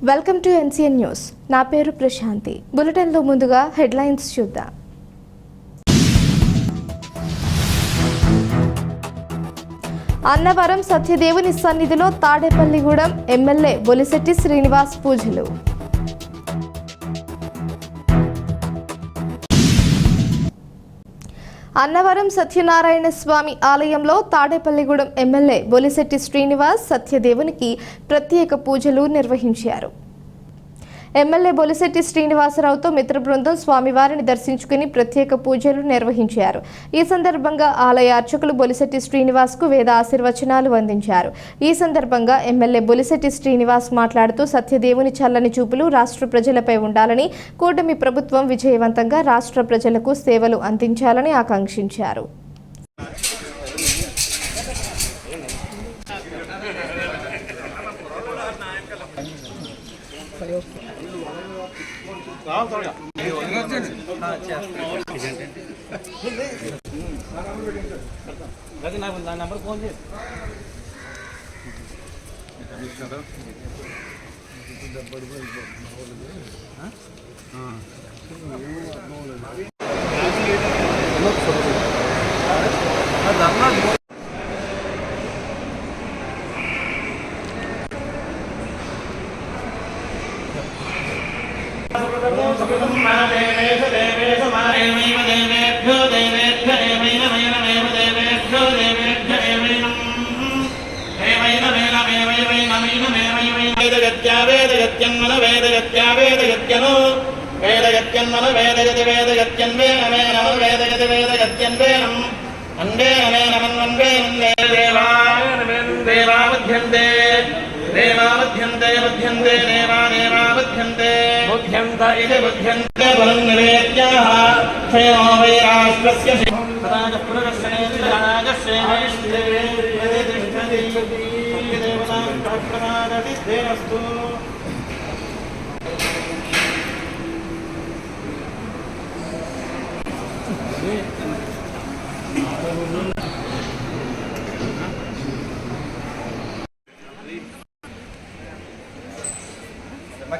Welcome to NCN news. నా పేరు ప్రశాంతి. బులెటిన్లో ముందుగా హెడ్లైన్స్ చూద్దాం. అన్నవరం సత్యదేవుని సన్నిధిలో తాడేపల్లిగూడెం ఎమ్మెల్యే బొలిశెట్టి శ్రీనివాస్ పూజలు. అన్నవరం సత్యనారాయణ స్వామి ఆలయంలో తాడేపల్లిగూడెం ఎమ్మెల్యే బొలిశెట్టి శ్రీనివాస్ సత్యదేవునికి ప్రత్యేక పూజలు నిర్వహించారు. ఎమ్మెల్యే బొలిశెట్టి శ్రీనివాసరావుతో మిత్ర బృందం స్వామివారిని దర్శించుకుని ప్రత్యేక పూజలు నిర్వహించారు. ఈ సందర్భంగా ఆలయ అర్చకులు బొలిశెట్టి శ్రీనివాస్కు వేద ఆశీర్వచనాలు అందించారు. ఈ సందర్భంగా ఎమ్మెల్యే బొలిశెట్టి శ్రీనివాస్ మాట్లాడుతూ సత్యదేవుని చల్లని చూపులు రాష్ట్ర ప్రజలపై ఉండాలని, కూటమి ప్రభుత్వం విజయవంతంగా రాష్ట్ర ప్రజలకు సేవలు అందించాలని ఆకాంక్షించారు. नंबर कौन से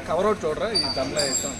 कवर आउट చూడరా ఈ దమ్లా వేసాం